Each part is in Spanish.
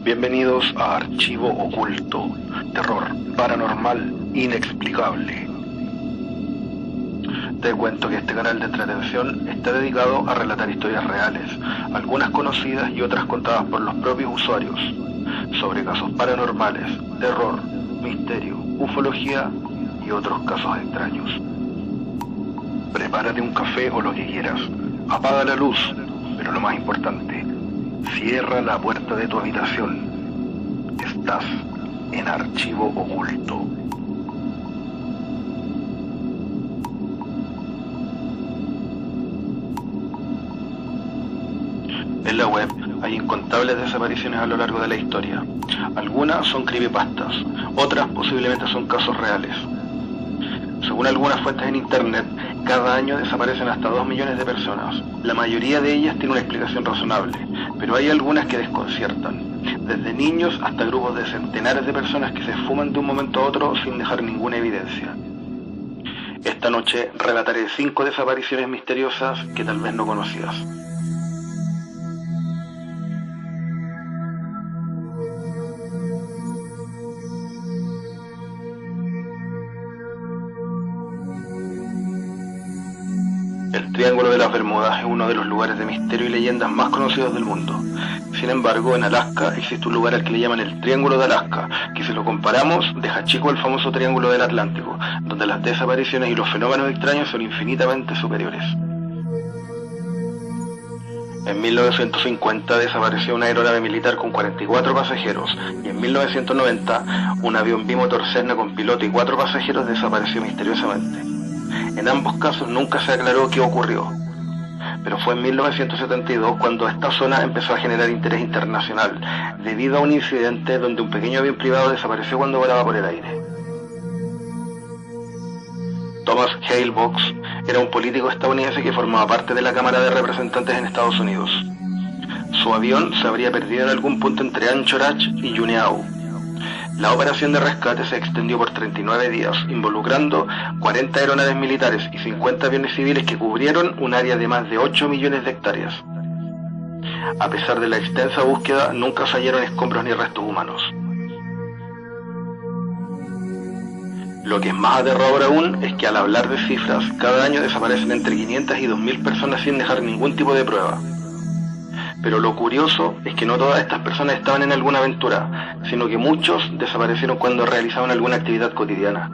Bienvenidos a Archivo Oculto, terror paranormal inexplicable. Te cuento que este canal de entretención está dedicado a relatar historias reales, algunas conocidas y otras contadas por los propios usuarios, sobre casos paranormales, terror, misterio, ufología y otros casos extraños. Prepárate un café o lo que quieras, apaga la luz, pero lo más importante, cierra la puerta de tu habitación. Estás en Archivo Oculto. En la web hay incontables desapariciones a lo largo de la historia. Algunas son creepypastas, otras posiblemente son casos reales. Según algunas fuentes en internet, cada año desaparecen hasta 2 millones de personas. La mayoría de ellas tiene una explicación razonable, pero hay algunas que desconciertan. Desde niños hasta grupos de centenares de personas que se esfuman de un momento a otro sin dejar ninguna evidencia. Esta noche relataré 5 desapariciones misteriosas que tal vez no conocías. El Triángulo de las Bermudas es uno de los lugares de misterio y leyendas más conocidos del mundo. Sin embargo, en Alaska existe un lugar al que le llaman el Triángulo de Alaska, que si lo comparamos, deja chico el famoso Triángulo del Atlántico, donde las desapariciones y los fenómenos extraños son infinitamente superiores. En 1950 desapareció una aeronave militar con 44 pasajeros, y en 1990 un avión bimotor Cessna con piloto y 4 pasajeros desapareció misteriosamente. En ambos casos nunca se aclaró qué ocurrió, pero fue en 1972 cuando esta zona empezó a generar interés internacional, debido a un incidente donde un pequeño avión privado desapareció cuando volaba por el aire. Thomas Hale Box era un político estadounidense que formaba parte de la Cámara de Representantes en Estados Unidos. Su avión se habría perdido en algún punto entre Anchorage y Juneau. La operación de rescate se extendió por 39 días, involucrando 40 aeronaves militares y 50 aviones civiles que cubrieron un área de más de 8 millones de hectáreas. A pesar de la extensa búsqueda, nunca se hallaron escombros ni restos humanos. Lo que es más aterrador aún es que al hablar de cifras, cada año desaparecen entre 500 y 2.000 personas sin dejar ningún tipo de prueba. Pero lo curioso es que no todas estas personas estaban en alguna aventura, sino que muchos desaparecieron cuando realizaban alguna actividad cotidiana.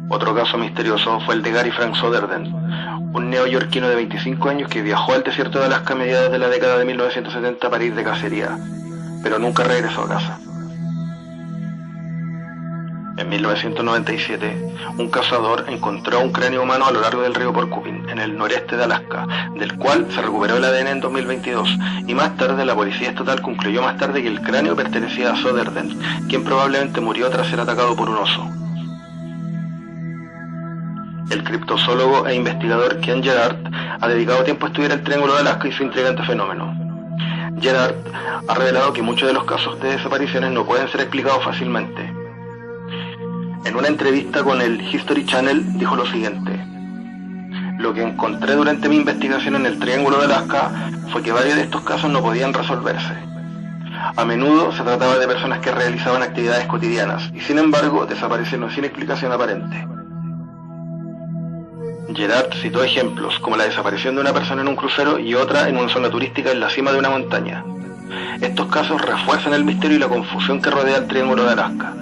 Otro caso misterioso fue el de Gary Frank Soderden, un neoyorquino de 25 años que viajó al desierto de Alaska a mediados de la década de 1970 para ir de cacería, pero nunca regresó a casa. En 1997, un cazador encontró un cráneo humano a lo largo del río Porcupine, en el noreste de Alaska, del cual se recuperó el ADN en 2022, y más tarde la policía estatal concluyó más tarde que el cráneo pertenecía a Soderden, quien probablemente murió tras ser atacado por un oso. El criptozoólogo e investigador Ken Gerard ha dedicado tiempo a estudiar el Triángulo de Alaska y su intrigante fenómeno. Gerard ha revelado que muchos de los casos de desapariciones no pueden ser explicados fácilmente. En una entrevista con el History Channel dijo lo siguiente: lo que encontré durante mi investigación en el Triángulo de Alaska fue que varios de estos casos no podían resolverse. A menudo se trataba de personas que realizaban actividades cotidianas y sin embargo desaparecieron sin explicación aparente. Gerard citó ejemplos como la desaparición de una persona en un crucero y otra en una zona turística en la cima de una montaña. Estos casos refuerzan el misterio y la confusión que rodea el Triángulo de Alaska.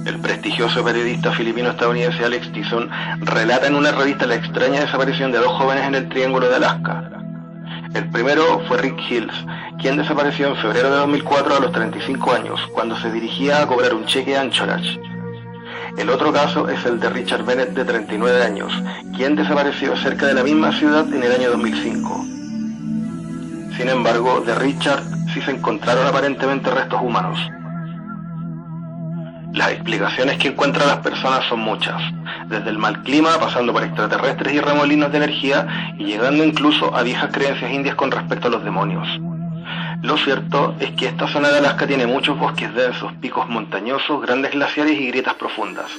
El prestigioso periodista filipino-estadounidense Alex Tison relata en una revista la extraña desaparición de 2 jóvenes en el Triángulo de Alaska. El primero fue Rick Hills, quien desapareció en febrero de 2004 a los 35 años, cuando se dirigía a cobrar un cheque a Anchorage. El otro caso es el de Richard Bennett, de 39 años, quien desapareció cerca de la misma ciudad en el año 2005. Sin embargo, de Richard sí se encontraron aparentemente restos humanos. Las explicaciones que encuentran las personas son muchas, desde el mal clima, pasando por extraterrestres y remolinos de energía, y llegando incluso a viejas creencias indias con respecto a los demonios. Lo cierto es que esta zona de Alaska tiene muchos bosques densos, picos montañosos, grandes glaciares y grietas profundas.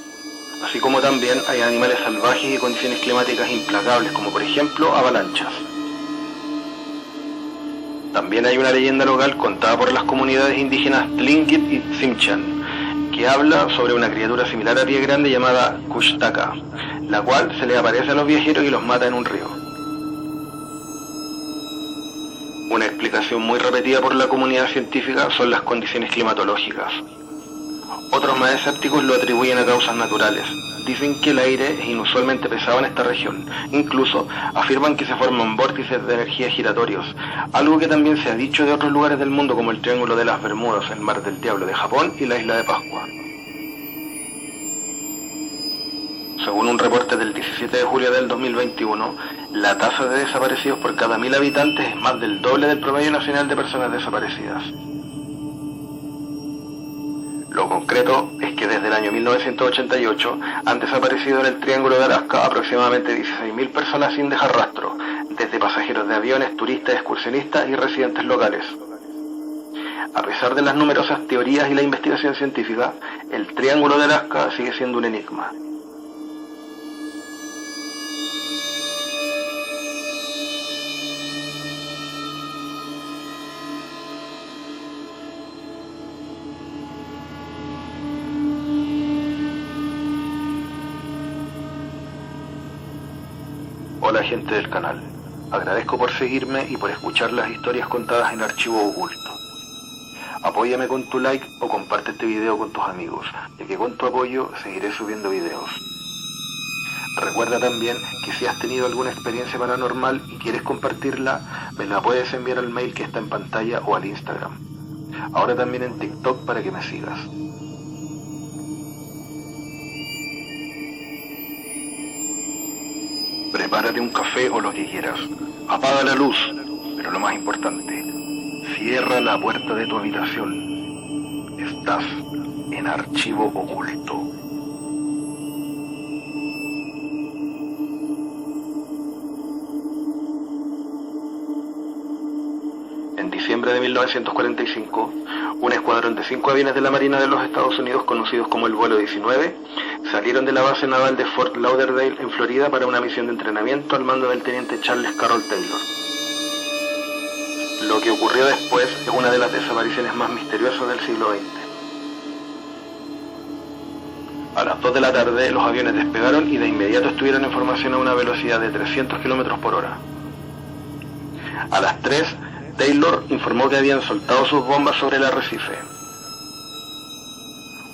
Así como también hay animales salvajes y condiciones climáticas implacables, como por ejemplo avalanchas. También hay una leyenda local contada por las comunidades indígenas Tlingit y Tsimshian, que habla sobre una criatura similar a Pie Grande llamada Kushtaka, la cual se le aparece a los viajeros y los mata en un río. Una explicación muy repetida por la comunidad científica son las condiciones climatológicas. Otros más escépticos lo atribuyen a causas naturales. Dicen que el aire es inusualmente pesado en esta región. Incluso afirman que se forman vórtices de energía giratorios, algo que también se ha dicho de otros lugares del mundo como el Triángulo de las Bermudas, el Mar del Diablo de Japón y la Isla de Pascua. Según un reporte del 17 de julio del 2021, la tasa de desaparecidos por cada 1000 habitantes es más del doble del promedio nacional de personas desaparecidas. Lo concreto es que desde el año 1988 han desaparecido en el Triángulo de Alaska aproximadamente 16.000 personas sin dejar rastro, desde pasajeros de aviones, turistas, excursionistas y residentes locales. A pesar de las numerosas teorías y la investigación científica, el Triángulo de Alaska sigue siendo un enigma. Hola gente del canal, agradezco por seguirme y por escuchar las historias contadas en Archivo Oculto. Apóyame con tu like o comparte este video con tus amigos, ya que con tu apoyo seguiré subiendo videos. Recuerda también que si has tenido alguna experiencia paranormal y quieres compartirla, me la puedes enviar al mail que está en pantalla o al Instagram. Ahora también en TikTok para que me sigas. Prepárate un café o lo que quieras. Apaga la luz, pero lo más importante, cierra la puerta de tu habitación. Estás en Archivo Oculto. En diciembre de 1945, un escuadrón de 5 aviones de la Marina de los Estados Unidos, conocidos como el Vuelo 19, salieron de la base naval de Fort Lauderdale, en Florida, para una misión de entrenamiento al mando del teniente Charles Carroll Taylor. Lo que ocurrió después es una de las desapariciones más misteriosas del siglo XX. A las 2 de la tarde, los aviones despegaron y de inmediato estuvieron en formación a una velocidad de 300 km por hora. A las 3, Taylor informó que habían soltado sus bombas sobre el arrecife.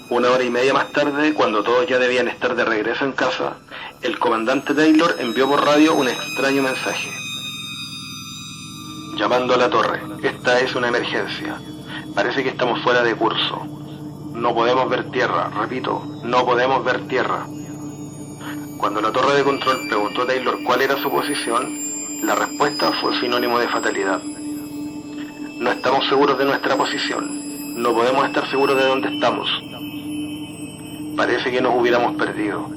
1 hora y media más tarde, cuando todos ya debían estar de regreso en casa, el comandante Taylor envió por radio un extraño mensaje. Llamando a la torre, esta es una emergencia. Parece que estamos fuera de curso. No podemos ver tierra, repito, no podemos ver tierra. Cuando la torre de control preguntó a Taylor cuál era su posición, la respuesta fue sinónimo de fatalidad. No estamos seguros de nuestra posición. No podemos estar seguros de dónde estamos. Parece que nos hubiéramos perdido.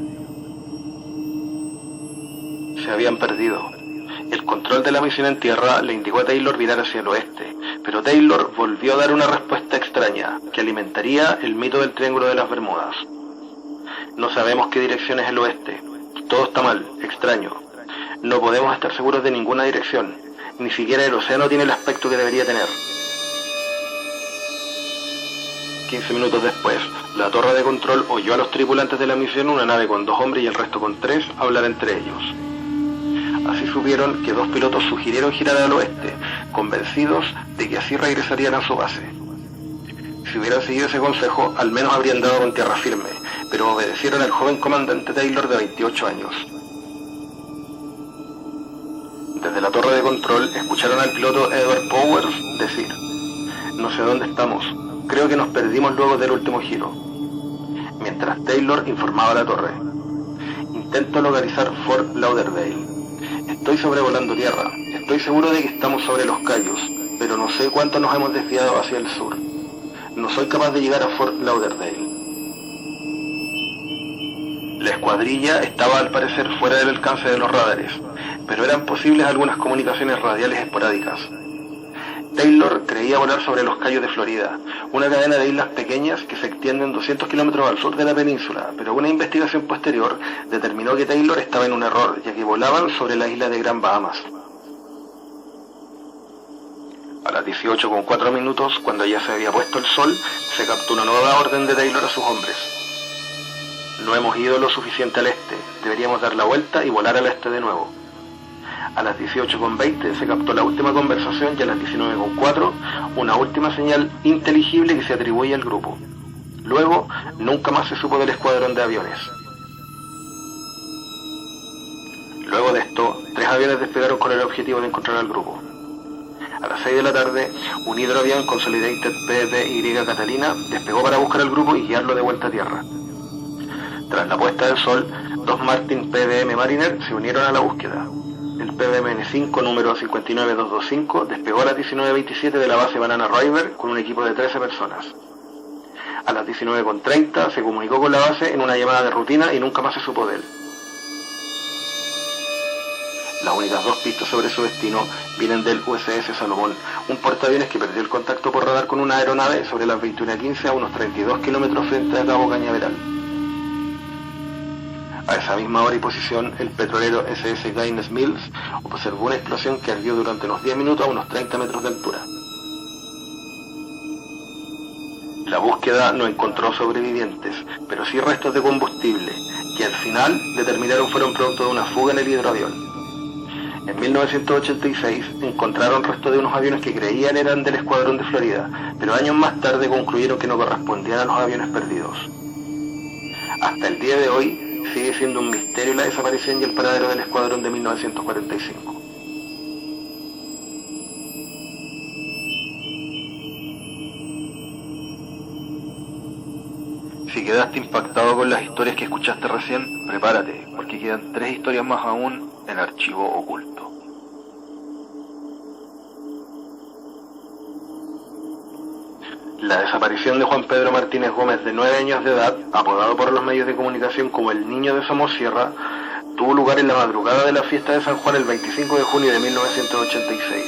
Se habían perdido. El control de la misión en tierra le indicó a Taylor virar hacia el oeste, pero Taylor volvió a dar una respuesta extraña, que alimentaría el mito del Triángulo de las Bermudas. No sabemos qué dirección es el oeste. Todo está mal, extraño. No podemos estar seguros de ninguna dirección. Ni siquiera el océano tiene el aspecto que debería tener. 15 minutos después, la torre de control oyó a los tripulantes de la misión, una nave con 2 hombres y el resto con 3, hablar entre ellos. Así supieron que 2 pilotos sugirieron girar al oeste, convencidos de que así regresarían a su base. Si hubieran seguido ese consejo, al menos habrían dado con tierra firme, pero obedecieron al joven comandante Taylor de 28 años. Desde la torre de control escucharon al piloto Edward Powers decir: "No sé dónde estamos, creo que nos perdimos luego del último giro", mientras Taylor informaba a la torre: "Intento localizar Fort Lauderdale. Estoy sobrevolando tierra, estoy seguro de que estamos sobre los Cayos, pero no sé cuánto nos hemos desviado hacia el sur. No soy capaz de llegar a Fort Lauderdale". La escuadrilla estaba al parecer fuera del alcance de los radares, pero eran posibles algunas comunicaciones radiales esporádicas. Taylor creía volar sobre los Cayos de Florida, una cadena de islas pequeñas que se extienden 200 kilómetros al sur de la península, pero una investigación posterior determinó que Taylor estaba en un error, ya que volaban sobre la isla de Gran Bahamas. A las las 18:04, cuando ya se había puesto el sol, se captó una nueva orden de Taylor a sus hombres. No hemos ido lo suficiente al este, deberíamos dar la vuelta y volar al este de nuevo. A las 18:20 se captó la última conversación y a las 19:04 una última señal inteligible que se atribuye al grupo. Luego, nunca más se supo del escuadrón de aviones. Luego de esto, 3 aviones despegaron con el objetivo de encontrar al grupo. A las 6 de la tarde, un hidroavión Consolidated PDY Catalina despegó para buscar al grupo y guiarlo de vuelta a tierra. Tras la puesta del sol, 2 Martin PBM Mariner se unieron a la búsqueda. El PBMN-5 número 59225 despegó a las 19:27 de la base Banana River con un equipo de 13 personas. A las 19:30 se comunicó con la base en una llamada de rutina y nunca más se supo de él. Las únicas 2 pistas sobre su destino vienen del USS Salomón, un portaaviones que perdió el contacto por radar con una aeronave sobre las 21:15 a unos 32 kilómetros frente a Cabo Cañaveral. A esa misma hora y posición, el petrolero SS Gaines Mills observó una explosión que ardió durante unos 10 minutos a unos 30 metros de altura. La búsqueda no encontró sobrevivientes, pero sí restos de combustible, que al final determinaron fueron producto de una fuga en el hidroavión. En 1986 encontraron restos de unos aviones que creían eran del escuadrón de Florida, pero años más tarde concluyeron que no correspondían a los aviones perdidos. Hasta el día de hoy sigue siendo un misterio la desaparición y el paradero del escuadrón de 1945. Si quedaste impactado con las historias que escuchaste recién, prepárate, porque quedan 3 historias más aún en Archivo Oculto. La desaparición de Juan Pedro Martínez Gómez, de 9 años de edad, apodado por los medios de comunicación como el Niño de Somosierra, tuvo lugar en la madrugada de la fiesta de San Juan el 25 de junio de 1986.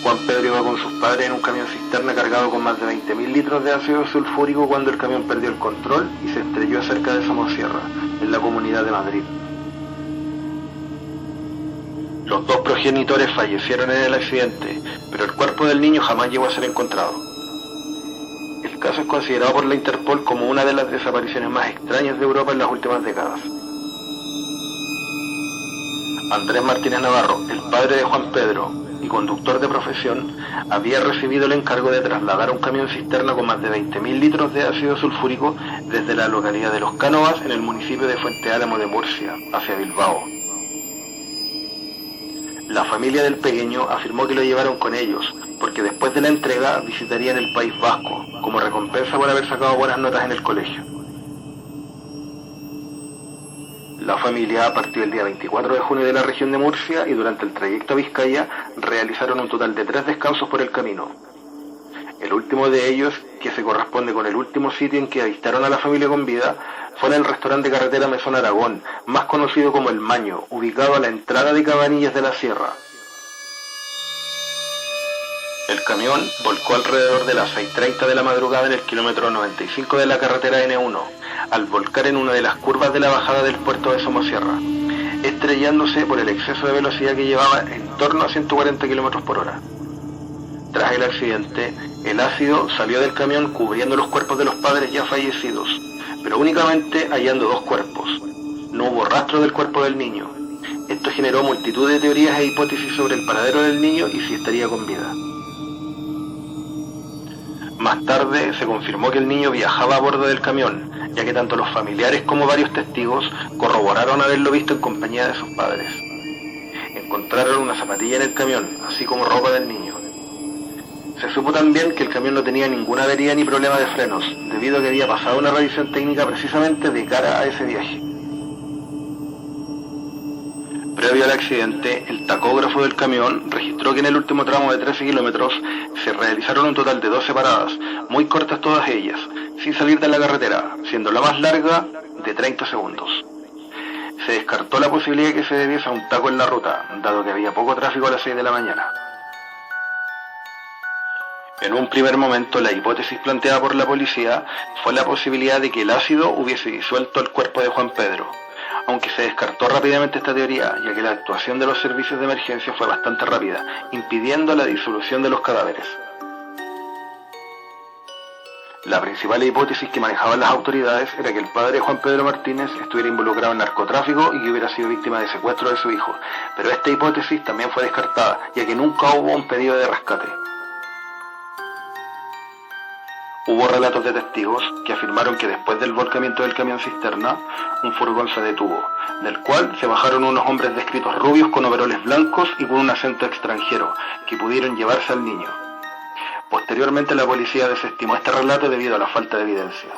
Juan Pedro iba con sus padres en un camión cisterna cargado con más de 20.000 litros de ácido sulfúrico cuando el camión perdió el control y se estrelló cerca de Somosierra, en la Comunidad de Madrid. Los 2 progenitores fallecieron en el accidente, pero el cuerpo del niño jamás llegó a ser encontrado. El caso es considerado por la Interpol como una de las desapariciones más extrañas de Europa en las últimas décadas. Andrés Martínez Navarro, el padre de Juan Pedro y conductor de profesión, había recibido el encargo de trasladar un camión cisterna con más de 20.000 litros de ácido sulfúrico desde la localidad de Los Cánovas, en el municipio de Fuente Álamo de Murcia, hacia Bilbao. La familia del pequeño afirmó que lo llevaron con ellos, porque después de la entrega visitarían el País Vasco, como recompensa por haber sacado buenas notas en el colegio. La familia partió el día 24 de junio de la región de Murcia y durante el trayecto a Vizcaya realizaron un total de 3 descansos por el camino. El último de ellos, que se corresponde con el último sitio en que avistaron a la familia con vida, fue en el restaurante de carretera Mesón Aragón, más conocido como El Maño, ubicado a la entrada de Cabanillas de la Sierra. El camión volcó alrededor de las 6:30 de la madrugada en el kilómetro 95 de la carretera N1, al volcar en una de las curvas de la bajada del puerto de Somosierra, estrellándose por el exceso de velocidad que llevaba en torno a 140 km por hora. Tras el accidente, el ácido salió del camión cubriendo los cuerpos de los padres ya fallecidos, pero únicamente hallando 2 cuerpos. No hubo rastro del cuerpo del niño. Esto generó multitud de teorías e hipótesis sobre el paradero del niño y si estaría con vida. Más tarde se confirmó que el niño viajaba a bordo del camión, ya que tanto los familiares como varios testigos corroboraron haberlo visto en compañía de sus padres. Encontraron una zapatilla en el camión, así como ropa del niño. Se supo también que el camión no tenía ninguna avería ni problema de frenos, debido a que había pasado una revisión técnica precisamente de cara a ese viaje. Previo al accidente, el tacógrafo del camión registró que en el último tramo de 13 kilómetros se realizaron un total de 12 paradas, muy cortas todas ellas, sin salir de la carretera, siendo la más larga de 30 segundos. Se descartó la posibilidad de que se debiese a un taco en la ruta, dado que había poco tráfico a las 6 de la mañana. En un primer momento, la hipótesis planteada por la policía fue la posibilidad de que el ácido hubiese disuelto el cuerpo de Juan Pedro, aunque se descartó rápidamente esta teoría, ya que la actuación de los servicios de emergencia fue bastante rápida, impidiendo la disolución de los cadáveres. La principal hipótesis que manejaban las autoridades era que el padre de Juan Pedro Martínez estuviera involucrado en narcotráfico y que hubiera sido víctima de secuestro de su hijo, pero esta hipótesis también fue descartada, ya que nunca hubo un pedido de rescate. Hubo relatos de testigos que afirmaron que después del volcamiento del camión cisterna, un furgón se detuvo, del cual se bajaron unos hombres descritos rubios con overoles blancos y con un acento extranjero, que pudieron llevarse al niño. Posteriormente la policía desestimó este relato debido a la falta de evidencia.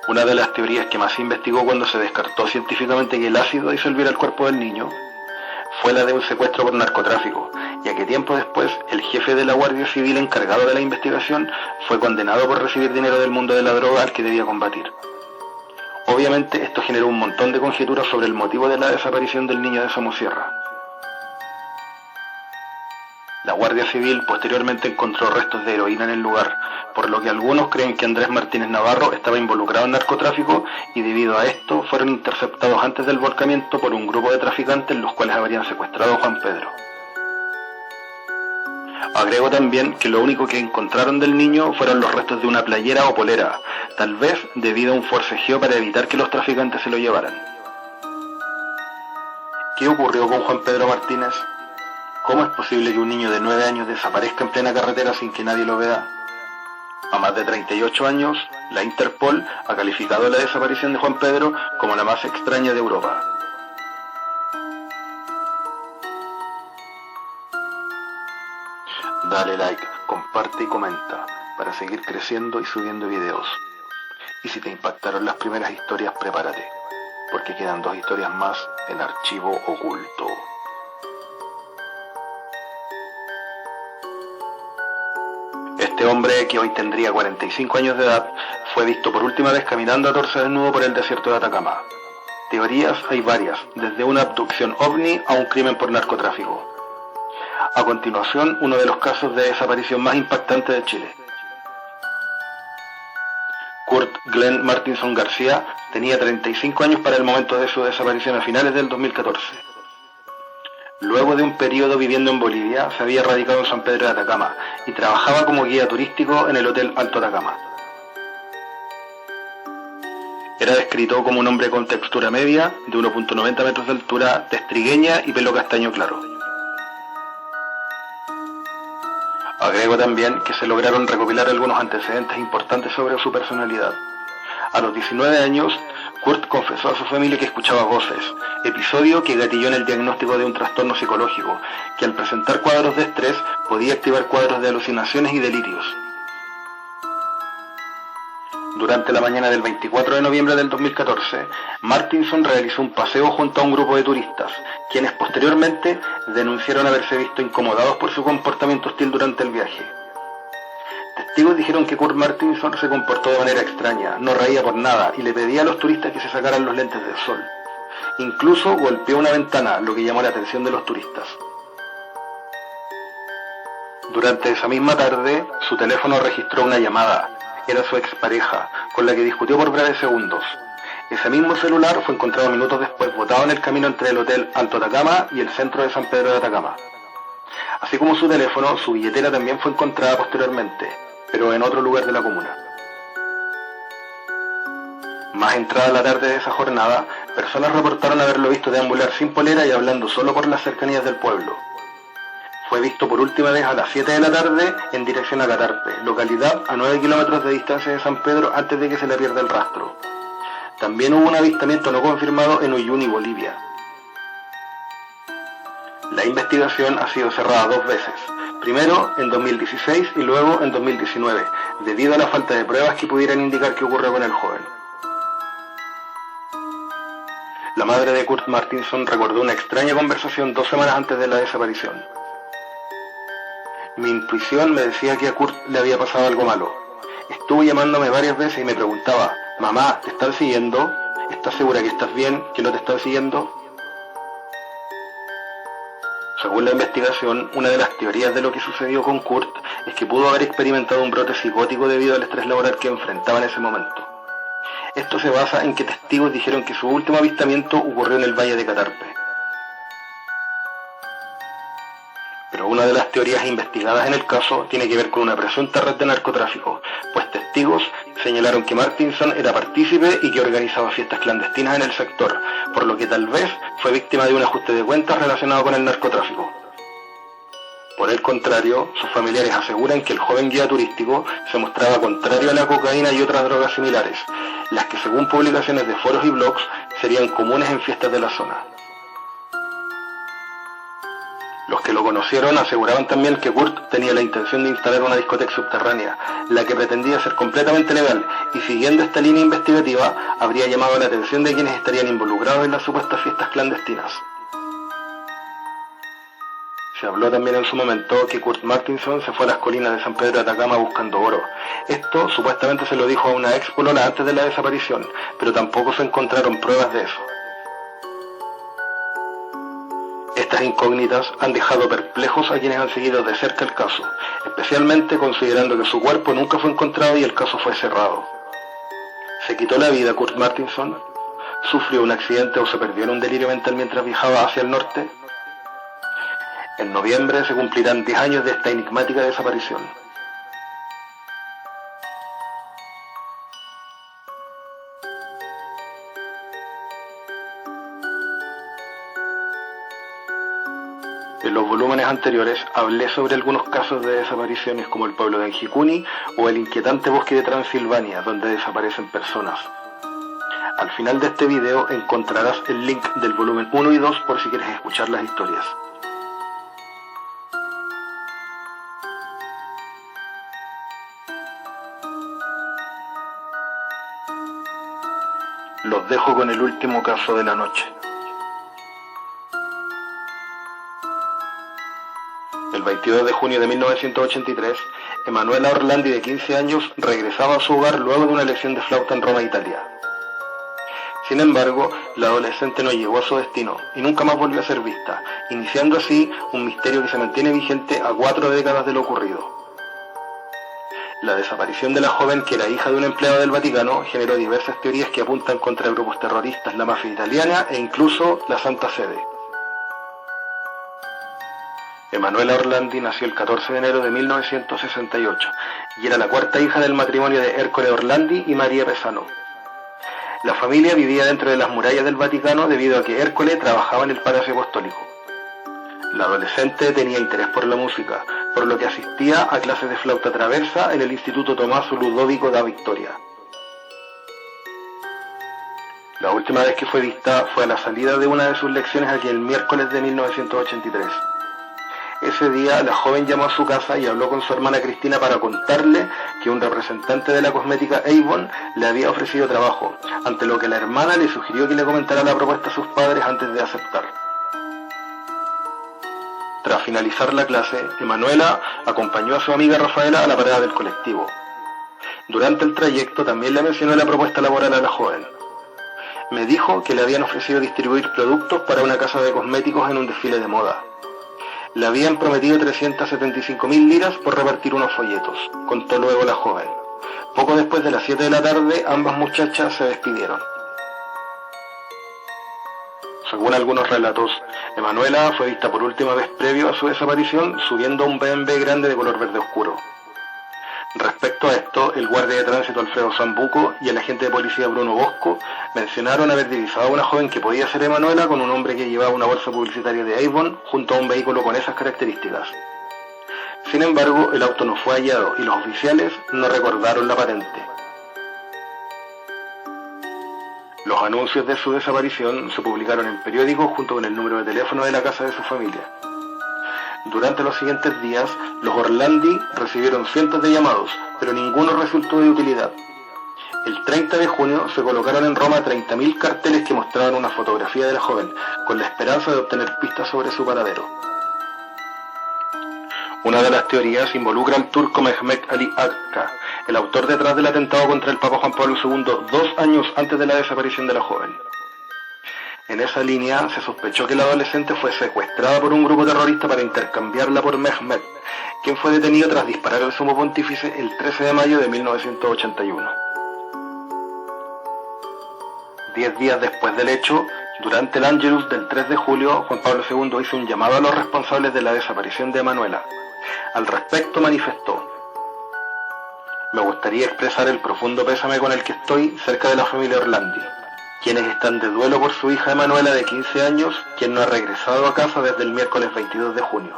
Una de las teorías que más se investigó cuando se descartó científicamente que el ácido disolviera el cuerpo del niño fue la de un secuestro por narcotráfico, ya que tiempo después el jefe de la Guardia Civil encargado de la investigación fue condenado por recibir dinero del mundo de la droga al que debía combatir. Obviamente esto generó un montón de conjeturas sobre el motivo de la desaparición del niño de Somosierra. La Guardia Civil posteriormente encontró restos de heroína en el lugar, por lo que algunos creen que Andrés Martínez Navarro estaba involucrado en narcotráfico y debido a esto fueron interceptados antes del volcamiento por un grupo de traficantes los cuales habrían secuestrado a Juan Pedro. Agrego también que lo único que encontraron del niño fueron los restos de una playera o polera, tal vez debido a un forcejeo para evitar que los traficantes se lo llevaran. ¿Qué ocurrió con Juan Pedro Martínez? ¿Cómo es posible que un niño de 9 años desaparezca en plena carretera sin que nadie lo vea? A más de 38 años, la Interpol ha calificado la desaparición de Juan Pedro como la más extraña de Europa. Dale like, comparte y comenta para seguir creciendo y subiendo videos. Y si te impactaron las primeras historias, prepárate, porque quedan 2 historias más en archivo oculto. Este hombre, que hoy tendría 45 años de edad, fue visto por última vez caminando a torso desnudo por el desierto de Atacama. Teorías hay varias, desde una abducción ovni a un crimen por narcotráfico. A continuación, uno de los casos de desaparición más impactantes de Chile. Kurt Glenn Martinson García tenía 35 años para el momento de su desaparición a finales del 2014. Luego de un periodo viviendo en Bolivia, se había radicado en San Pedro de Atacama y trabajaba como guía turístico en el Hotel Alto Atacama. Era descrito como un hombre con textura media, de 1,90 metros de altura, tez trigueña y pelo castaño claro. Agrego también que se lograron recopilar algunos antecedentes importantes sobre su personalidad. A los 19 años, Kurt confesó a su familia que escuchaba voces, episodio que gatilló en el diagnóstico de un trastorno psicológico, que al presentar cuadros de estrés podía activar cuadros de alucinaciones y delirios. Durante la mañana del 24 de noviembre del 2014, Martinson realizó un paseo junto a un grupo de turistas, quienes posteriormente denunciaron haberse visto incomodados por su comportamiento hostil durante el viaje. Testigos dijeron que Kurt Martinson se comportó de manera extraña, no reía por nada y le pedía a los turistas que se sacaran los lentes del sol. Incluso golpeó una ventana, lo que llamó la atención de los turistas. Durante esa misma tarde, su teléfono registró una llamada. Era su expareja, con la que discutió por breves segundos. Ese mismo celular fue encontrado minutos después botado en el camino entre el Hotel Alto Atacama y el centro de San Pedro de Atacama. Así como su teléfono, su billetera también fue encontrada posteriormente, pero en otro lugar de la comuna. Más entrada la tarde de esa jornada, personas reportaron haberlo visto deambular sin polera y hablando solo por las cercanías del pueblo. Fue visto por última vez a las 7 de la tarde en dirección a Catarpe, localidad a 9 kilómetros de distancia de San Pedro antes de que se le pierda el rastro. También hubo un avistamiento no confirmado en Uyuni, Bolivia. La investigación ha sido cerrada 2 veces, primero en 2016 y luego en 2019, debido a la falta de pruebas que pudieran indicar qué ocurrió con el joven. La madre de Kurt Martinson recordó una extraña conversación 2 semanas antes de la desaparición. Mi intuición me decía que a Kurt le había pasado algo malo. Estuvo llamándome varias veces y me preguntaba, mamá, ¿te están siguiendo? ¿Estás segura que estás bien, que no te están siguiendo? Según la investigación, una de las teorías de lo que sucedió con Kurt es que pudo haber experimentado un brote psicótico debido al estrés laboral que enfrentaba en ese momento. Esto se basa en que testigos dijeron que su último avistamiento ocurrió en el Valle de Catarpe. Pero una de las teorías investigadas en el caso tiene que ver con una presunta red de narcotráfico, pues testigos señalaron que Martinson era partícipe y que organizaba fiestas clandestinas en el sector, por lo que tal vez fue víctima de un ajuste de cuentas relacionado con el narcotráfico. Por el contrario, sus familiares aseguran que el joven guía turístico se mostraba contrario a la cocaína y otras drogas similares, las que según publicaciones de foros y blogs serían comunes en fiestas de la zona. Los que lo conocieron aseguraban también que Kurt tenía la intención de instalar una discoteca subterránea, la que pretendía ser completamente legal, y siguiendo esta línea investigativa, habría llamado la atención de quienes estarían involucrados en las supuestas fiestas clandestinas. Se habló también en su momento que Kurt Martinson se fue a las colinas de San Pedro de Atacama buscando oro. Esto supuestamente se lo dijo a una ex polola antes de la desaparición, pero tampoco se encontraron pruebas de eso. Estas incógnitas han dejado perplejos a quienes han seguido de cerca el caso, especialmente considerando que su cuerpo nunca fue encontrado y el caso fue cerrado. ¿Se quitó la vida Kurt Martinson? ¿Sufrió un accidente o se perdió en un delirio mental mientras viajaba hacia el norte? En noviembre se cumplirán 10 años de esta enigmática desaparición. En los volúmenes anteriores hablé sobre algunos casos de desapariciones como el pueblo de Enjicuni o el inquietante bosque de Transilvania, donde desaparecen personas. Al final de este video encontrarás el link del volumen 1 y 2 por si quieres escuchar las historias. Los dejo con el último caso de la noche. El 22 de junio de 1983, Emanuela Orlandi, de 15 años, regresaba a su hogar luego de una lección de flauta en Roma, Italia. Sin embargo, la adolescente no llegó a su destino y nunca más volvió a ser vista, iniciando así un misterio que se mantiene vigente a 4 décadas de lo ocurrido. La desaparición de la joven, que era hija de un empleado del Vaticano, generó diversas teorías que apuntan contra grupos terroristas, la mafia italiana e incluso la Santa Sede. Emanuela Orlandi nació el 14 de enero de 1968 y era la cuarta hija del matrimonio de Ercole Orlandi y María Pesano. La familia vivía dentro de las murallas del Vaticano debido a que Ercole trabajaba en el Palacio Apostólico. La adolescente tenía interés por la música, por lo que asistía a clases de flauta traversa en el Instituto Tommaso Ludovico da Vittoria. La última vez que fue vista fue a la salida de una de sus lecciones aquel miércoles de 1983. Ese día la joven llamó a su casa y habló con su hermana Cristina para contarle que un representante de la cosmética Avon le había ofrecido trabajo, ante lo que la hermana le sugirió que le comentara la propuesta a sus padres antes de aceptar. Tras finalizar la clase, Emanuela acompañó a su amiga Rafaela a la parada del colectivo. Durante el trayecto también le mencionó la propuesta laboral a la joven. Me dijo que le habían ofrecido distribuir productos para una casa de cosméticos en un desfile de moda. Le habían prometido 375.000 liras por repartir unos folletos, contó luego la joven. Poco después de las 7 de la tarde, ambas muchachas se despidieron. Según algunos relatos, Emanuela fue vista por última vez previo a su desaparición subiendo a un BMW grande de color verde oscuro. Respecto a esto, el guardia de tránsito Alfredo Zambuco y el agente de policía Bruno Bosco mencionaron haber divisado a una joven que podía ser Emanuela con un hombre que llevaba una bolsa publicitaria de Avon junto a un vehículo con esas características. Sin embargo, el auto no fue hallado y los oficiales no recordaron la patente. Los anuncios de su desaparición se publicaron en periódicos junto con el número de teléfono de la casa de su familia. Durante los siguientes días, los Orlandi recibieron cientos de llamados, pero ninguno resultó de utilidad. El 30 de junio se colocaron en Roma 30.000 carteles que mostraban una fotografía de la joven, con la esperanza de obtener pistas sobre su paradero. Una de las teorías involucra al turco Mehmet Ali Akka, el autor detrás del atentado contra el Papa Juan Pablo II 2 años antes de la desaparición de la joven. En esa línea se sospechó que la adolescente fue secuestrada por un grupo terrorista para intercambiarla por Mehmet, quien fue detenido tras disparar al sumo pontífice el 13 de mayo de 1981. 10 días después del hecho, durante el Angelus del 3 de julio, Juan Pablo II hizo un llamado a los responsables de la desaparición de Emanuela. Al respecto manifestó: me gustaría expresar el profundo pésame con el que estoy cerca de la familia Orlandi, quienes están de duelo por su hija Emanuela de 15 años, quien no ha regresado a casa desde el miércoles 22 de junio.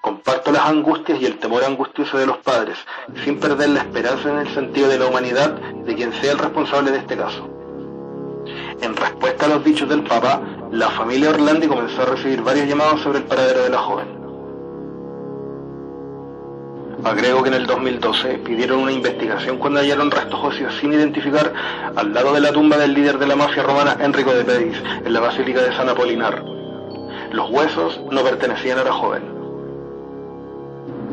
Comparto las angustias y el temor angustioso de los padres, sin perder la esperanza en el sentido de la humanidad de quien sea el responsable de este caso. En respuesta a los dichos del Papa, la familia Orlandi comenzó a recibir varios llamados sobre el paradero de la joven. Agrego que en el 2012 pidieron una investigación cuando hallaron restos óseos sin identificar al lado de la tumba del líder de la mafia romana Enrico de Pedis, en la Basílica de San Apolinar. Los huesos no pertenecían a la joven.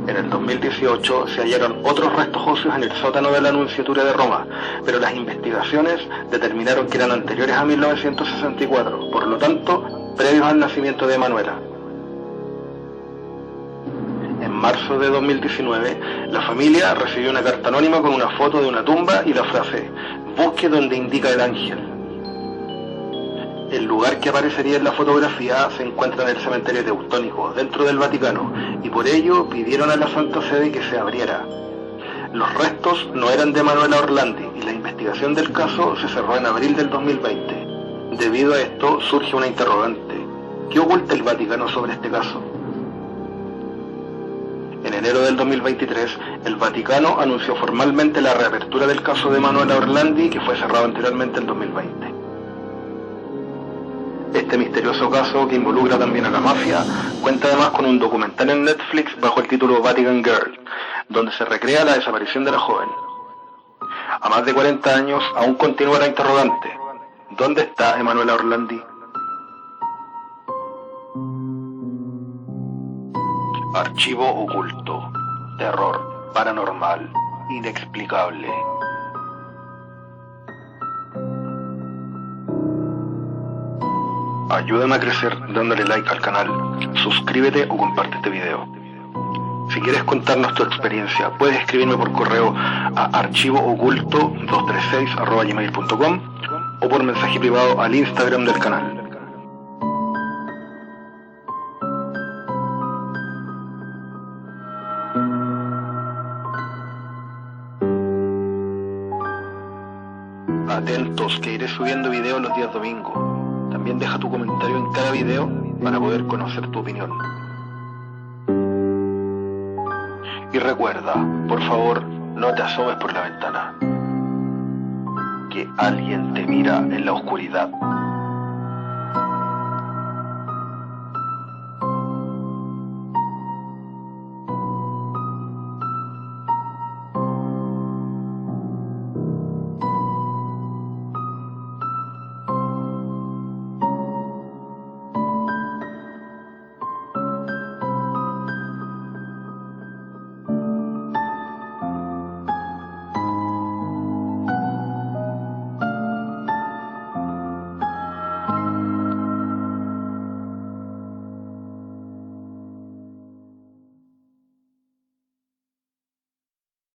En el 2018 se hallaron otros restos óseos en el sótano de la Nunciatura de Roma, pero las investigaciones determinaron que eran anteriores a 1964, por lo tanto, previos al nacimiento de Emanuela. En marzo de 2019, la familia recibió una carta anónima con una foto de una tumba y la frase: busque donde indica el ángel. El lugar que aparecería en la fotografía se encuentra en el cementerio teutónico, dentro del Vaticano, y por ello pidieron a la Santa Sede que se abriera. Los restos no eran de Emanuela Orlandi y la investigación del caso se cerró en abril del 2020. Debido a esto surge una interrogante: ¿qué oculta el Vaticano sobre este caso? En enero del 2023, el Vaticano anunció formalmente la reapertura del caso de Emanuela Orlandi, que fue cerrado anteriormente en 2020. Este misterioso caso, que involucra también a la mafia, cuenta además con un documental en Netflix bajo el título Vatican Girl, donde se recrea la desaparición de la joven. A más de 40 años, aún continúa la interrogante: ¿dónde está Emanuela Orlandi? Archivo oculto, terror, paranormal, inexplicable. Ayúdame a crecer dándole like al canal, suscríbete o comparte este video. Si quieres contarnos tu experiencia, puedes escribirme por correo a archivooculto236@gmail.com o por mensaje privado al Instagram del canal. Atentos, que iré subiendo videos los días domingos. También deja tu comentario en cada video para poder conocer tu opinión. Y recuerda, por favor, no te asomes por la ventana, que alguien te mira en la oscuridad.